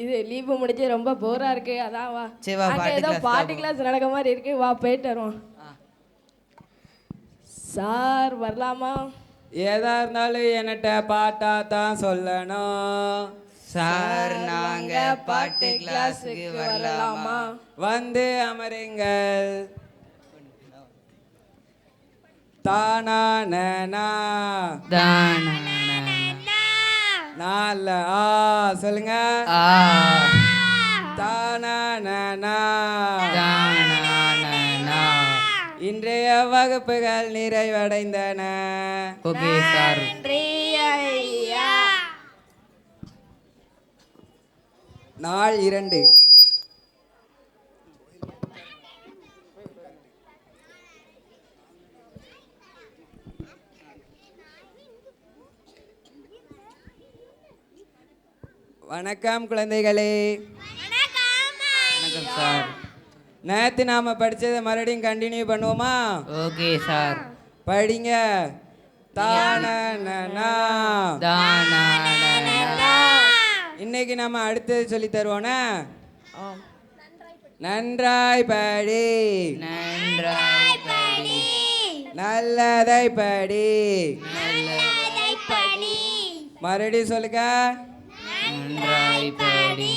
இது லீவு முடிஞ்சு ரொம்ப போரா இருக்கு, அதான் வா. சரி வா, அங்க பாட்டு ஏதோ class பாட்டு தான் கிளாஸ் நடக்க மாதிரி இருக்கு, வா போயிட்டு வருவோம். சார் வரலாமா? ஏதா இருந்தாலும் என்கிட்ட பாட்டா தான் சொல்லணும். சார் நாங்க பாட்டு கிளாஸுக்கு வரலாமா? வந்து அமருங்கள். தானா நால ஆ சொல்லுங்க. தானா இன்றைய வகுப்புகள் நிறைவடைந்தன. Okay sir. நாள் 2. வணக்கம் குழந்தைகளே. வணக்கம் சார். நேற்று நாம படிச்சதை மறுபடியும் கண்டினியூ பண்ணுவோமா? Okay sir. படிங்க. தானா இன்னைக்கு நம்ம அடுத்தது சொல்லி தருவோனா? நன்றாய் படி நல்லதை படி. மறுபடியும் சொல்லுங்க. நன்றாய் படி.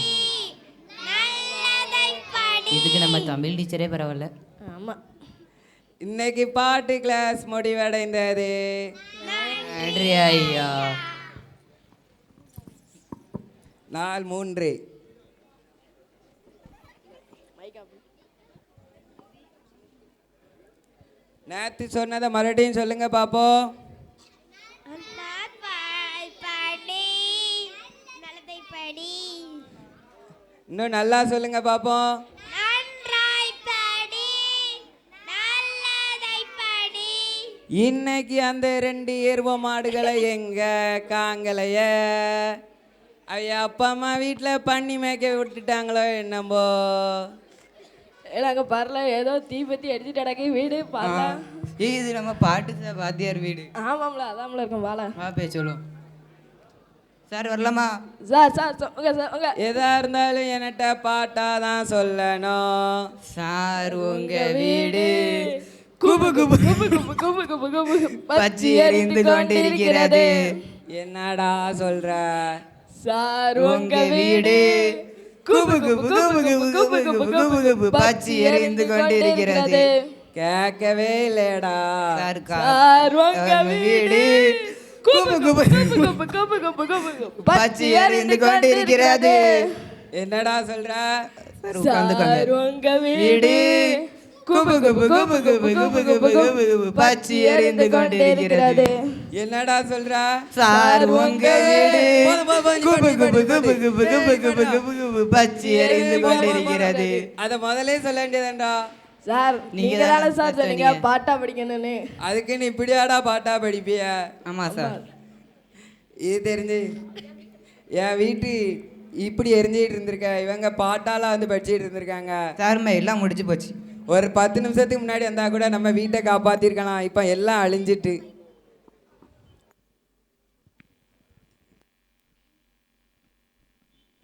இதுக்கு நம்ம தமிழ் டீச்சரே பரவாயில்ல. ஆமா. இன்னைக்கு பாட்டு கிளாஸ் முடிவடைந்தது. நன்றி ஐயா. நாள் 3. நேற்று சொன்னதை மறுபடியும் சொல்லுங்க பாப்போம். இன்னும் நல்லா சொல்லுங்க பாப்போம். இன்னைக்கு அந்த 2 எருவ மாடுகளை எங்க காங்கலைய ஐயா அப்பா அம்மா வீட்டில் பண்ணி மேய்க்க விட்டுட்டாங்களோ என்னம்போ. நாங்கள் பரல ஏதோ தீபத்தி அடிச்சுட்டு அடக்கி வீடு பார்த்தா. இது நம்ம பாட்டு வாத்தியார் வீடு. ஆமாம்ல, அதாம்ல இருக்கும். வாழ வா போய் சொல்லுவோம். சார் வரலாமா? சார் உங்க சார் உங்க எதா இருந்தாலும் என்கிட்ட பாட்டா தான் சொல்லணும். சார் உங்க வீடு குபு குபு குபு குபு குபு குபு குபு பச்சி எரிந்து கொண்டிருக்கிறது. என்னடா சொல்ற? சார் உங்க வீடு குபு குபு குபு குபு குபு குபு குபு குபு பச்சி எரிந்து கொண்டிருக்கிறது. கேட்கவே இல்லடா. சார் உங்க வீடு குபு குபு குபு குபு குபு குபு பச்சி எரிந்து கொண்டிருக்கிறது. என்னடா சொல்ற? சார் உங்க வீடு குபு குபு குபு குபு குபு குபு குபு குபு பச்சி எரிந்து கொண்டிருக்கிறது. என்னடா சொல்ற? சார் உங்க வீடு குபு குபு குபு குபு குபு குபு குபு குபு பச்சி எரிந்து கொண்டிருக்கிறது. அத முதல்ல சொல்ல வேண்டியதாண்டா. சார் நீங்க தானே சார் சொன்னீங்க பாட்டா படிக்கணும்னு. அதுக்கு நீ இப்படியாடா பாட்டா படிப்பிய? ஆமா சார். இது தெரிஞ்சு என் வீட்டு இப்படி எரிஞ்சிட்டு இருந்திருக்க. இவங்க பாட்டாலாம் வந்து படிச்சுட்டு இருந்திருக்காங்க. சார்மே எல்லாம் முடிச்சு போச்சு. ஒரு 10 நிமிஷத்துக்கு முன்னாடி வந்தா கூட நம்ம வீட்டை காப்பாத்திருக்கலாம். இப்ப எல்லாம் அழிஞ்சிட்டு